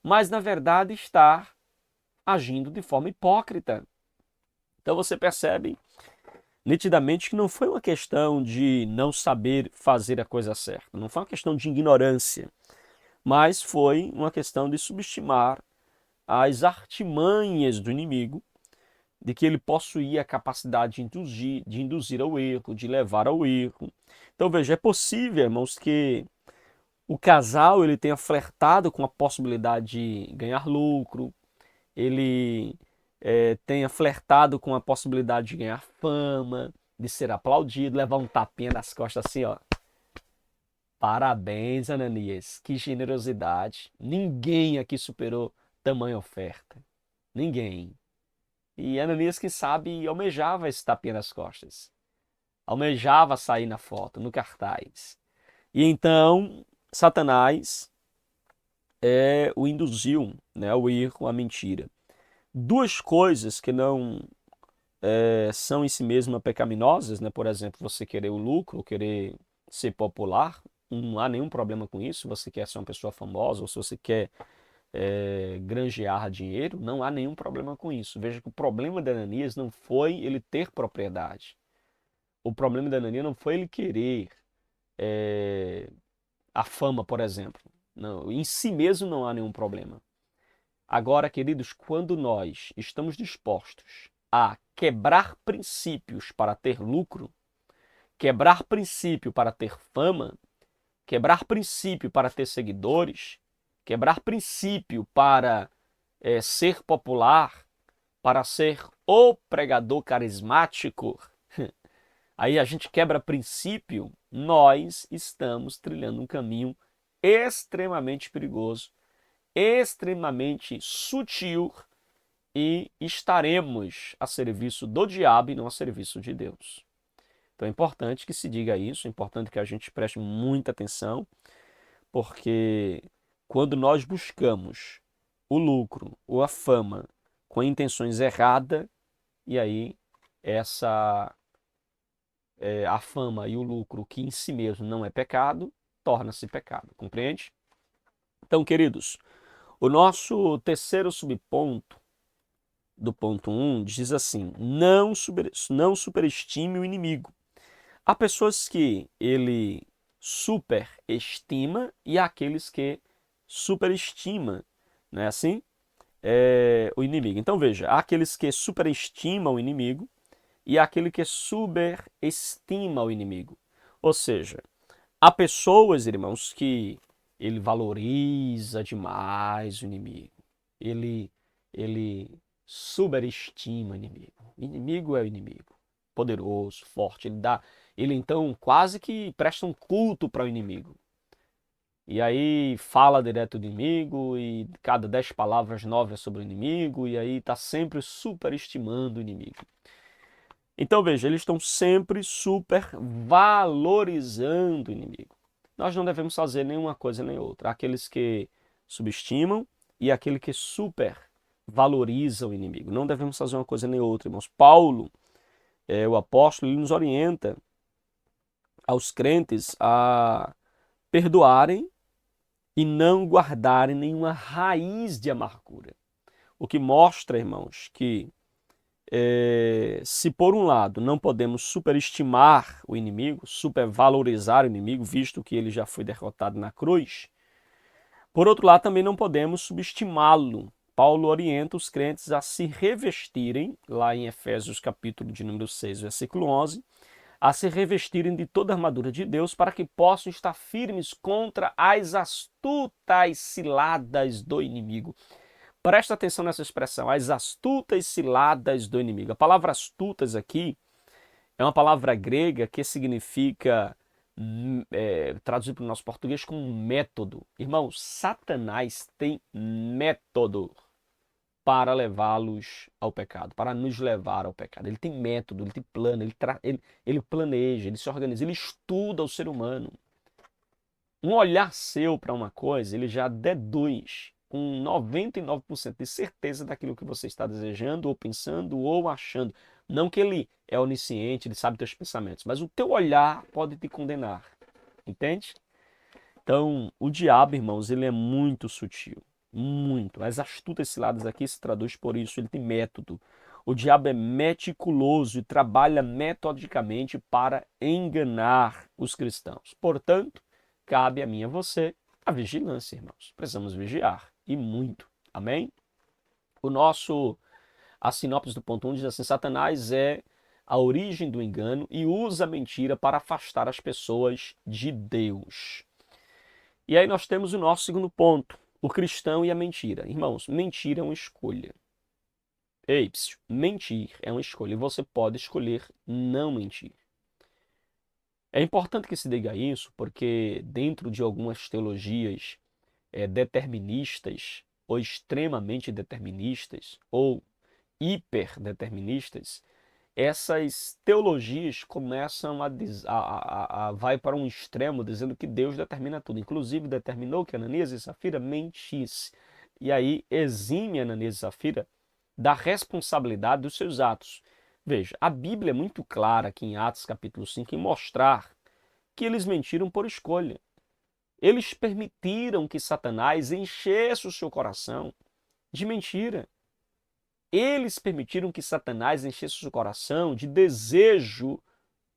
mas na verdade está agindo de forma hipócrita. Então você percebe nitidamente que não foi uma questão de não saber fazer a coisa certa, não foi uma questão de ignorância, mas foi uma questão de subestimar as artimanhas do inimigo, de que ele possuía a capacidade de induzir ao erro, de levar ao erro. Então veja, é possível, irmãos, que o casal ele tenha flertado com a possibilidade de ganhar lucro, ele tenha flertado com a possibilidade de ganhar fama, de ser aplaudido, levar um tapinha nas costas assim, ó. Parabéns, Ananias, que generosidade. Ninguém aqui superou tamanha oferta. Ninguém. E Ananias, quem sabe, almejava esse tapinha nas costas. Almejava sair na foto, no cartaz. E então, Satanás o induziu, né, o erro, a mentira. Duas coisas que não são em si mesmas pecaminosas, né? Por exemplo, você querer o lucro, querer ser popular, não há nenhum problema com isso. Você quer ser uma pessoa famosa, ou se você quer granjear dinheiro, não há nenhum problema com isso. Veja que o problema de Ananias não foi ele ter propriedade. O problema de Ananias não foi ele querer a fama, por exemplo. Não, em si mesmo não há nenhum problema. Agora, queridos, quando nós estamos dispostos a quebrar princípios para ter lucro, quebrar princípio para ter fama, quebrar princípio para ter seguidores, quebrar princípio para ser popular, para ser o pregador carismático, aí a gente quebra princípio, nós estamos trilhando um caminho extremamente perigoso, extremamente sutil e estaremos a serviço do diabo e não a serviço de Deus. Então é importante que se diga isso, é importante que a gente preste muita atenção, porque quando nós buscamos o lucro ou a fama com intenções erradas, e aí a fama e o lucro que em si mesmo não é pecado, torna-se pecado, compreende? Então, queridos, o nosso terceiro subponto do ponto 1 diz assim: não superestime o inimigo. Há pessoas que ele superestima e há aqueles que superestima, não é assim? O inimigo. Então veja, há aqueles que superestimam o inimigo e há aquele que superestima o inimigo. Ou seja, há pessoas, irmãos, que ele valoriza demais o inimigo. Ele superestima o inimigo. O inimigo é o inimigo. Poderoso, forte. Ele então quase que presta um culto para o inimigo. E aí fala direto do inimigo e cada 10 palavras 9 é sobre o inimigo e aí está sempre superestimando o inimigo. Então veja, eles estão sempre supervalorizando o inimigo. Nós não devemos fazer nenhuma coisa nem outra. Há aqueles que subestimam e aquele que supervaloriza o inimigo. Não devemos fazer uma coisa nem outra, irmãos. Paulo, o apóstolo, ele nos orienta aos crentes a perdoarem e não guardarem nenhuma raiz de amargura. O que mostra, irmãos, que se por um lado não podemos superestimar o inimigo, supervalorizar o inimigo, visto que ele já foi derrotado na cruz, por outro lado também não podemos subestimá-lo. Paulo orienta os crentes a se revestirem, lá em Efésios capítulo de número 6, versículo 11, a se revestirem de toda a armadura de Deus para que possam estar firmes contra as astutas ciladas do inimigo. Presta atenção nessa expressão, as astutas ciladas do inimigo. A palavra astutas aqui é uma palavra grega que significa, traduzido para o nosso português, como método. Irmão, Satanás tem método para levá-los ao pecado, para nos levar ao pecado. Ele tem método, ele tem plano, ele planeja, ele se organiza, ele estuda o ser humano. Um olhar seu para uma coisa, ele já deduz com 99% de certeza daquilo que você está desejando, ou pensando, ou achando. Não que ele é onisciente, ele sabe teus pensamentos, mas o teu olhar pode te condenar. Entende? Então, o diabo, irmãos, ele é muito sutil. Muito. As astutas ciladas aqui se traduz por isso, ele tem método. O diabo é meticuloso e trabalha metodicamente para enganar os cristãos. Portanto, cabe a mim e a você a vigilância, irmãos. Precisamos vigiar, e muito. Amém? A sinopse do ponto 1 diz assim: Satanás é a origem do engano e usa a mentira para afastar as pessoas de Deus. E aí nós temos o nosso segundo ponto, o cristão e a mentira. Irmãos, mentira é uma escolha. Ei, mentir é uma escolha e você pode escolher não mentir. É importante que se diga isso porque dentro de algumas teologias deterministas ou extremamente deterministas ou hiperdeterministas, essas teologias começam vai para um extremo dizendo que Deus determina tudo. Inclusive determinou que Ananias e Safira mentisse. E aí exime Ananias e Safira da responsabilidade dos seus atos. Veja, a Bíblia é muito clara aqui em Atos capítulo 5 em mostrar que eles mentiram por escolha. Eles permitiram que Satanás enchesse o seu coração de mentira. Eles permitiram que Satanás enchesse o seu coração de desejo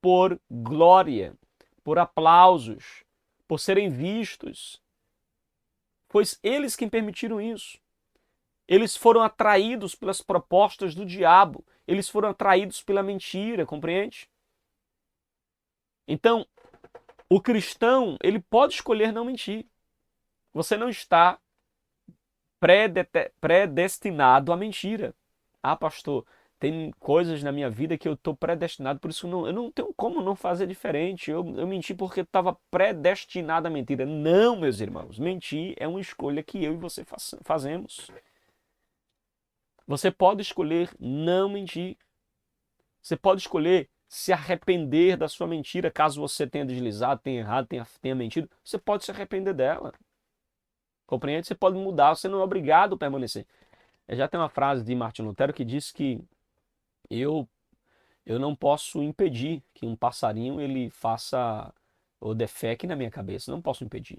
por glória, por aplausos, por serem vistos. Foi eles quem permitiram isso. Eles foram atraídos pelas propostas do diabo. Eles foram atraídos pela mentira, compreende? Então, o cristão, ele pode escolher não mentir. Você não está predestinado à mentira. Ah, pastor, tem coisas na minha vida que eu estou predestinado, por isso eu não tenho como não fazer diferente. Eu menti porque estava predestinado à mentira. Não, meus irmãos, mentir é uma escolha que eu e você fazemos. Você pode escolher não mentir. Você pode escolher se arrepender da sua mentira, caso você tenha deslizado, tenha errado, tenha mentido. Você pode se arrepender dela. Compreende? Você pode mudar, você não é obrigado a permanecer. Já tem uma frase de Martinho Lutero que diz que eu, eu não posso impedir que um passarinho ele faça ou defeque na minha cabeça. Não posso impedir.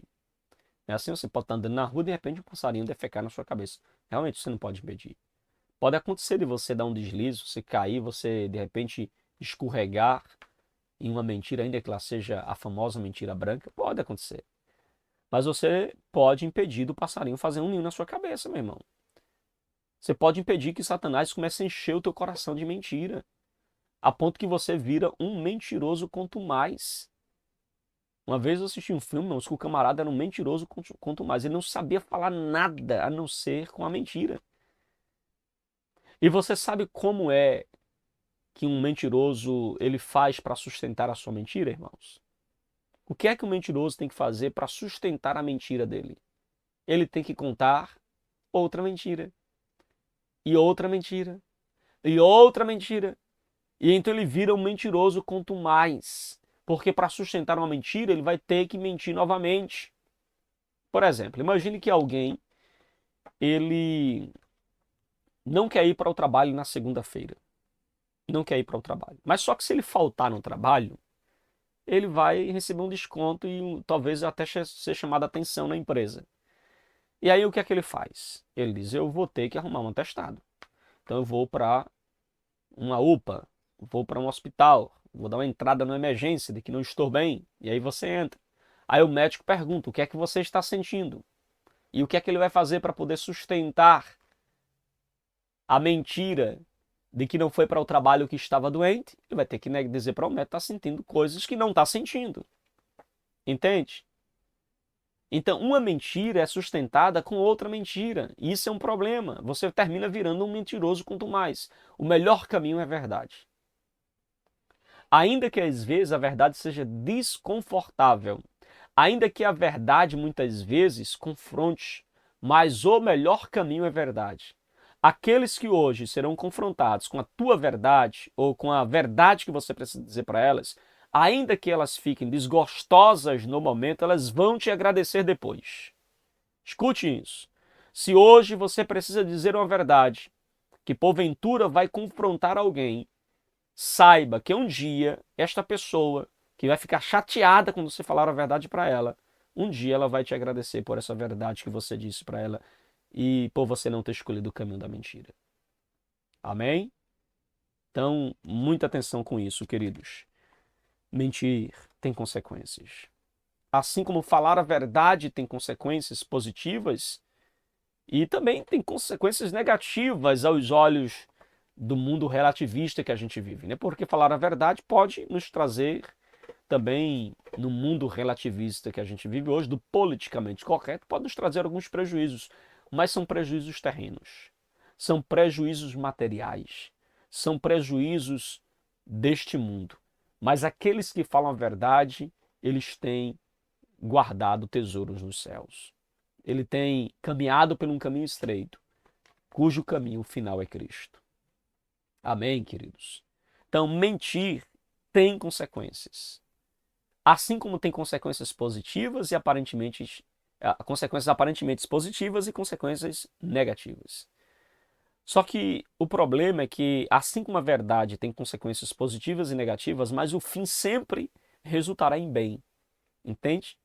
É assim, você pode estar andando na rua e de repente um passarinho defecar na sua cabeça. Realmente você não pode impedir. Pode acontecer de você dar um deslize, você cair, você de repente escorregar em uma mentira, ainda que ela seja a famosa mentira branca. Pode acontecer. Mas você pode impedir do passarinho fazer um ninho na sua cabeça, meu irmão. Você pode impedir que Satanás comece a encher o teu coração de mentira, a ponto que você vira um mentiroso quanto mais. Uma vez eu assisti um filme, irmãos, que o camarada era um mentiroso quanto mais. Ele não sabia falar nada a não ser com a mentira. E você sabe como é que um mentiroso ele faz para sustentar a sua mentira, irmãos? O que é que o mentiroso tem que fazer para sustentar a mentira dele? Ele tem que contar outra mentira. E outra mentira. E outra mentira. E então ele vira um mentiroso quanto mais. Porque para sustentar uma mentira, ele vai ter que mentir novamente. Por exemplo, imagine que alguém ele não quer ir para o trabalho na segunda-feira. Não quer ir para o trabalho. Mas só que se ele faltar no trabalho, ele vai receber um desconto e talvez até ser chamado a atenção na empresa. E aí o que é que ele faz? Ele diz, eu vou ter que arrumar um atestado. Então eu vou para uma UPA, vou para um hospital, vou dar uma entrada na emergência de que não estou bem. E aí você entra. Aí o médico pergunta, o que é que você está sentindo? E o que é que ele vai fazer para poder sustentar a mentira de que não foi para o trabalho que estava doente? Ele vai ter que dizer para o médico que está sentindo coisas que não está sentindo. Entende? Então, uma mentira é sustentada com outra mentira. E isso é um problema. Você termina virando um mentiroso quanto mais. O melhor caminho é a verdade. Ainda que às vezes a verdade seja desconfortável, ainda que a verdade muitas vezes confronte, mas o melhor caminho é a verdade. Aqueles que hoje serão confrontados com a tua verdade ou com a verdade que você precisa dizer para elas, ainda que elas fiquem desgostosas no momento, elas vão te agradecer depois. Escute isso. Se hoje você precisa dizer uma verdade que porventura vai confrontar alguém, saiba que um dia esta pessoa que vai ficar chateada quando você falar a verdade para ela, um dia ela vai te agradecer por essa verdade que você disse para ela e por você não ter escolhido o caminho da mentira. Amém? Então, muita atenção com isso, queridos. Mentir tem consequências. Assim como falar a verdade tem consequências positivas e também tem consequências negativas aos olhos do mundo relativista que a gente vive, né? Porque falar a verdade pode nos trazer também, no mundo relativista que a gente vive hoje, do politicamente correto, pode nos trazer alguns prejuízos, mas são prejuízos terrenos, são prejuízos materiais, são prejuízos deste mundo. Mas aqueles que falam a verdade, eles têm guardado tesouros nos céus. Ele tem caminhado por um caminho estreito, cujo caminho final é Cristo. Amém, queridos? Então, mentir tem consequências. Assim como tem consequências positivas e consequências aparentemente positivas e consequências negativas. Só que o problema é que, assim como a verdade tem consequências positivas e negativas, mas o fim sempre resultará em bem. Entende?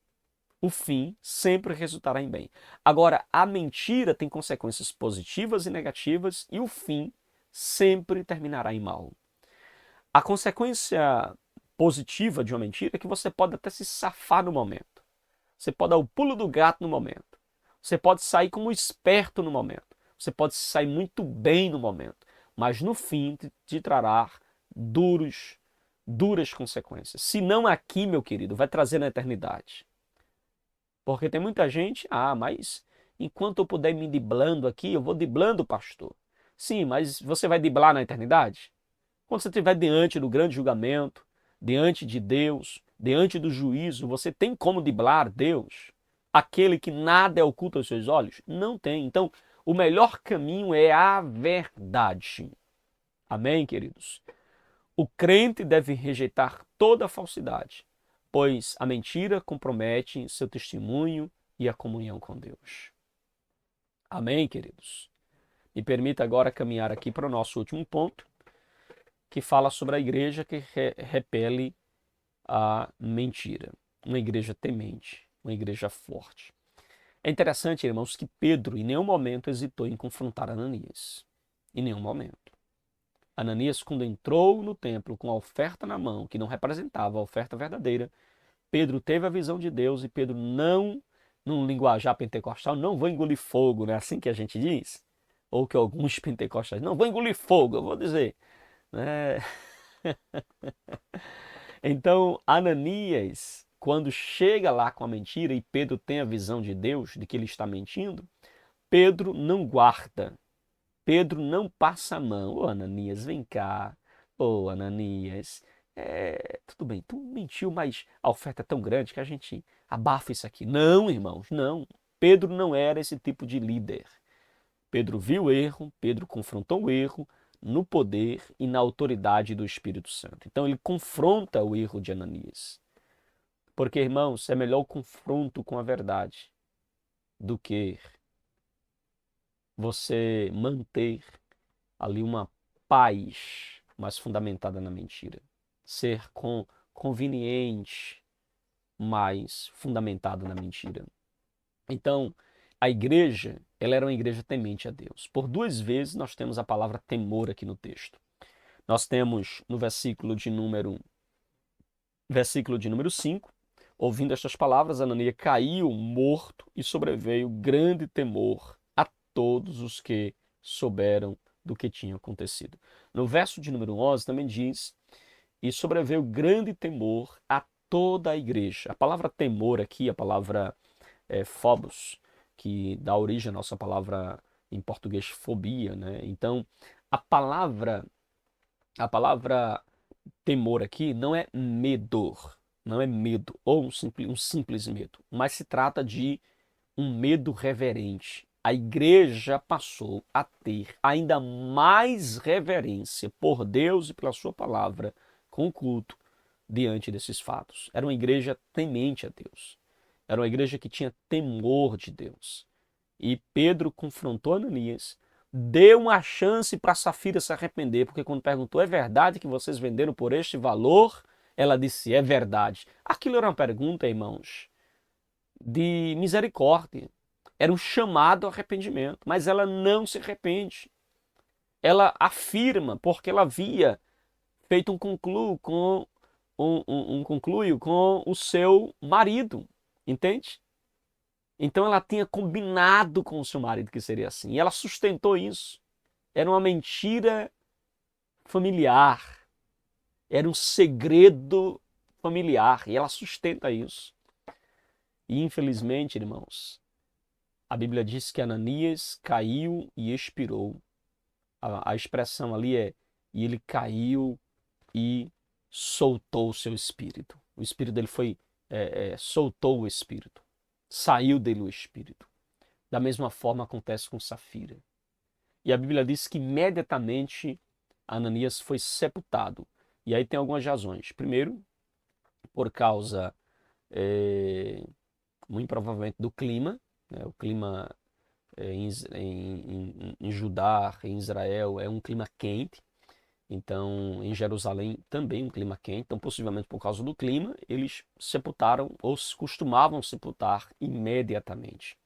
O fim sempre resultará em bem. Agora, a mentira tem consequências positivas e negativas e o fim sempre terminará em mal. A consequência positiva de uma mentira é que você pode até se safar no momento. Você pode dar o pulo do gato no momento. Você pode sair como esperto no momento. Você pode sair muito bem no momento. Mas no fim te trará duras consequências. Se não aqui, meu querido, vai trazer na eternidade. Porque tem muita gente, mas enquanto eu puder me driblando aqui, eu vou driblando, pastor. Sim, mas você vai driblar na eternidade? Quando você estiver diante do grande julgamento, diante de Deus, diante do juízo, você tem como driblar Deus? Aquele que nada é oculto aos seus olhos? Não tem. Então, o melhor caminho é a verdade. Amém, queridos? O crente deve rejeitar toda a falsidade, pois a mentira compromete seu testemunho e a comunhão com Deus. Amém, queridos? Me permita agora caminhar aqui para o nosso último ponto, que fala sobre a igreja que repele a mentira. Uma igreja temente, uma igreja forte. É interessante, irmãos, que Pedro em nenhum momento hesitou em confrontar Ananias. Em nenhum momento. Ananias, quando entrou no templo com a oferta na mão, que não representava a oferta verdadeira, Pedro teve a visão de Deus e Pedro não, num linguajar pentecostal, não vou engolir fogo, não é assim que a gente diz? Ou que alguns pentecostais, não vou engolir fogo, eu vou dizer. Né? Então, Ananias, quando chega lá com a mentira e Pedro tem a visão de Deus, de que ele está mentindo, Pedro não guarda. Pedro não passa a mão. Ô Ananias, vem cá. Ô Ananias, tudo bem, tu mentiu, mas a oferta é tão grande que a gente abafa isso aqui. Não, irmãos, não. Pedro não era esse tipo de líder. Pedro viu o erro, Pedro confrontou o erro no poder e na autoridade do Espírito Santo. Então ele confronta o erro de Ananias. Porque, irmãos, é melhor o confronto com a verdade do que você manter ali uma paz mais fundamentada na mentira. Ser conveniente, mas fundamentado na mentira. Então, a igreja, ela era uma igreja temente a Deus. Por duas vezes nós temos a palavra temor aqui no texto. Nós temos no versículo de número 5, ouvindo estas palavras, Ananias caiu morto e sobreveio grande temor a todos os que souberam do que tinha acontecido. No verso de número 11 também diz, e sobreveio grande temor a toda a igreja. A palavra temor aqui, a palavra phobos, que dá origem à nossa palavra em português fobia, né? Então, a palavra temor aqui não é medo, não é medo ou um simples medo, mas se trata de um medo reverente. A igreja passou a ter ainda mais reverência por Deus e pela sua palavra com o culto diante desses fatos. Era uma igreja temente a Deus. Era uma igreja que tinha temor de Deus. E Pedro confrontou Ananias, deu uma chance para Safira se arrepender, porque quando perguntou, é verdade que vocês venderam por este valor? Ela disse, é verdade. Aquilo era uma pergunta, irmãos, de misericórdia. Era um chamado ao arrependimento, mas ela não se arrepende. Ela afirma, porque ela havia feito um concluio com o seu marido, entende? Então ela tinha combinado com o seu marido que seria assim, e ela sustentou isso. Era uma mentira familiar. Era um segredo familiar e ela sustenta isso. E infelizmente, irmãos, a Bíblia diz que Ananias caiu e expirou. A expressão ali é: e ele caiu e soltou o seu espírito. O espírito dele soltou o espírito. Saiu dele o espírito. Da mesma forma acontece com Safira. E a Bíblia diz que imediatamente Ananias foi sepultado. E aí tem algumas razões. Primeiro, por causa, muito provavelmente, do clima. Né? O clima em Judá, em Israel, é um clima quente. Então, em Jerusalém também um clima quente. Então, possivelmente por causa do clima, eles sepultaram ou costumavam sepultar imediatamente.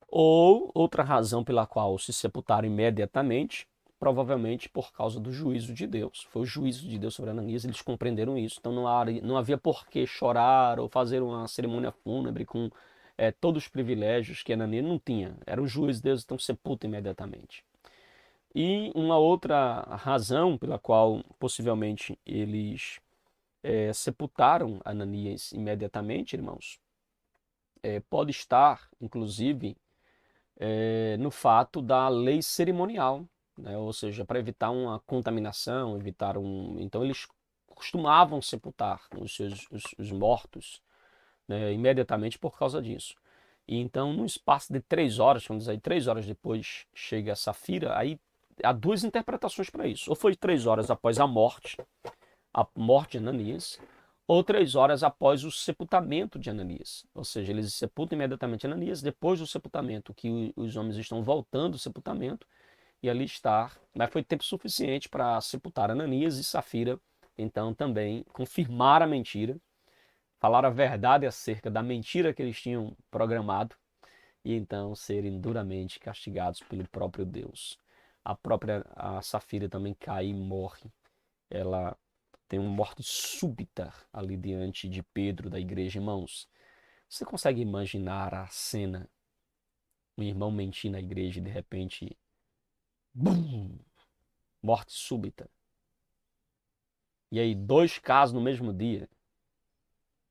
Ou outra razão pela qual se sepultaram imediatamente, provavelmente por causa do juízo de Deus. Foi o juízo de Deus sobre Ananias, eles compreenderam isso. Então não havia por que chorar ou fazer uma cerimônia fúnebre com todos os privilégios que Ananias não tinha. Era o juízo de Deus, então sepulta imediatamente. E uma outra razão pela qual possivelmente eles sepultaram Ananias imediatamente, irmãos, pode estar, inclusive, no fato da lei cerimonial, né? Ou seja, para evitar uma contaminação, Então eles costumavam sepultar os mortos, né, imediatamente por causa disso. E então, no espaço de 3 horas, vamos dizer, 3 horas depois chega a Safira, aí há duas interpretações para isso. Ou foi 3 horas após a morte de Ananias, ou 3 horas após o sepultamento de Ananias. Ou seja, eles sepultam imediatamente Ananias, depois do sepultamento, que os homens estão voltando do sepultamento, e ali está. Mas foi tempo suficiente para sepultar Ananias e Safira, então também confirmar a mentira, falar a verdade acerca da mentira que eles tinham programado, e então serem duramente castigados pelo próprio Deus. A Safira também cai e morre. Ela tem uma morte súbita ali diante de Pedro, da igreja. Irmãos, você consegue imaginar a cena? Um irmão mentir na igreja e de repente, bum, morte súbita. E aí, 2 casos no mesmo dia.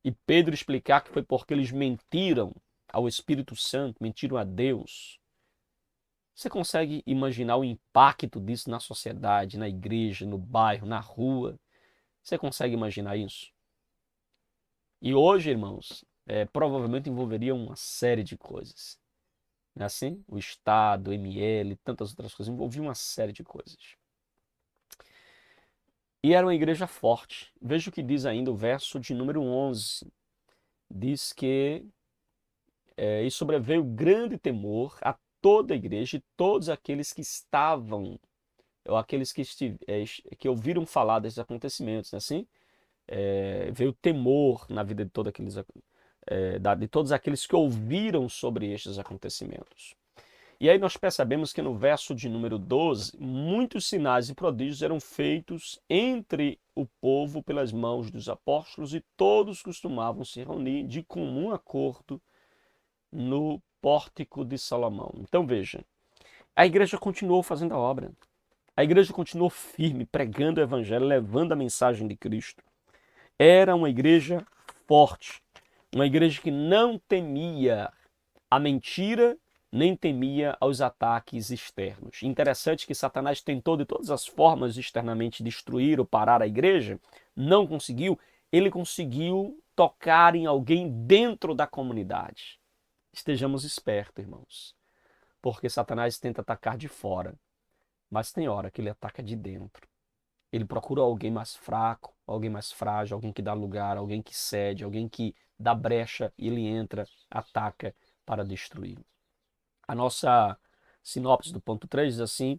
E Pedro explicar que foi porque eles mentiram ao Espírito Santo, mentiram a Deus. Você consegue imaginar o impacto disso na sociedade, na igreja, no bairro, na rua? Você consegue imaginar isso? E hoje, irmãos, provavelmente envolveria uma série de coisas. Não é assim? O Estado, o ML, tantas outras coisas, envolvia uma série de coisas. E era uma igreja forte. Veja o que diz ainda o verso de número 11. Diz que e sobreveio grande temor a toda a igreja e todos aqueles que estavam, ou aqueles que ouviram falar desses acontecimentos, não é assim? Veio temor na vida de de todos aqueles que ouviram sobre estes acontecimentos. E aí nós percebemos que no verso de número 12, muitos sinais e prodígios eram feitos entre o povo pelas mãos dos apóstolos e todos costumavam se reunir de comum acordo no pórtico de Salomão. Então veja, a igreja continuou fazendo a obra. A igreja continuou firme, pregando o evangelho, levando a mensagem de Cristo. Era uma igreja forte, uma igreja que não temia a mentira, nem temia aos ataques externos. Interessante que Satanás tentou de todas as formas externamente destruir ou parar a igreja, não conseguiu. Ele conseguiu tocar em alguém dentro da comunidade. Estejamos espertos, irmãos, porque Satanás tenta atacar de fora, mas tem hora que ele ataca de dentro. Ele procura alguém mais fraco, alguém mais frágil, alguém que dá lugar, alguém que cede, alguém que dá brecha e ele entra, ataca para destruir. A nossa sinopse do ponto 3 diz assim: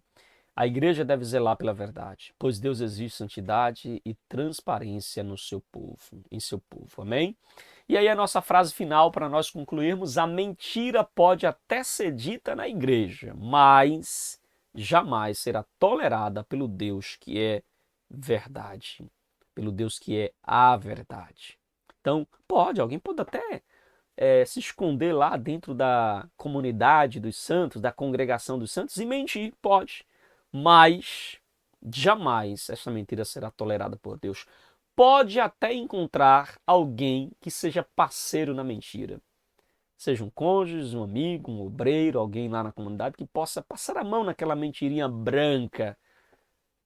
a igreja deve zelar pela verdade, pois Deus exige santidade e transparência no seu povo, em seu povo. Amém? E aí a nossa frase final para nós concluirmos: a mentira pode até ser dita na igreja, mas jamais será tolerada pelo Deus que é verdade, pelo Deus que é a verdade. Então, alguém pode até se esconder lá dentro da comunidade dos santos, da congregação dos santos e mentir, pode. Mas jamais essa mentira será tolerada por Deus. Pode até encontrar alguém que seja parceiro na mentira. Seja um cônjuge, um amigo, um obreiro, alguém lá na comunidade que possa passar a mão naquela mentirinha branca.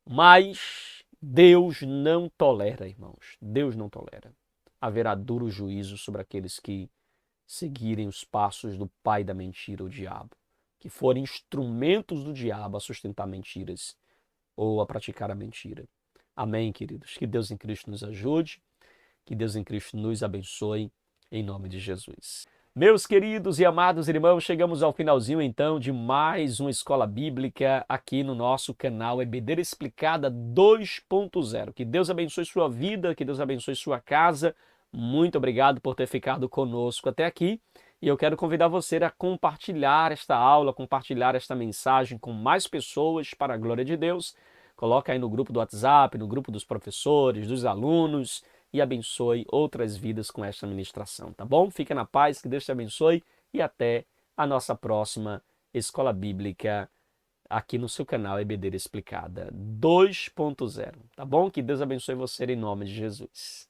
Mas Deus não tolera, irmãos. Deus não tolera. Haverá duro juízo sobre aqueles que seguirem os passos do pai da mentira, o diabo, que forem instrumentos do diabo a sustentar mentiras ou a praticar a mentira. Amém, queridos? Que Deus em Cristo nos ajude, que Deus em Cristo nos abençoe, em nome de Jesus. Meus queridos e amados irmãos, chegamos ao finalzinho então de mais uma Escola Bíblica aqui no nosso canal EBD Explicada 2.0. Que Deus abençoe sua vida, que Deus abençoe sua casa. Muito obrigado por ter ficado conosco até aqui. E eu quero convidar você a compartilhar esta aula, compartilhar esta mensagem com mais pessoas para a glória de Deus. Coloca aí no grupo do WhatsApp, no grupo dos professores, dos alunos e abençoe outras vidas com esta ministração, tá bom? Fica na paz, que Deus te abençoe e até a nossa próxima Escola Bíblica aqui no seu canal EBD Explicada 2.0, tá bom? Que Deus abençoe você em nome de Jesus.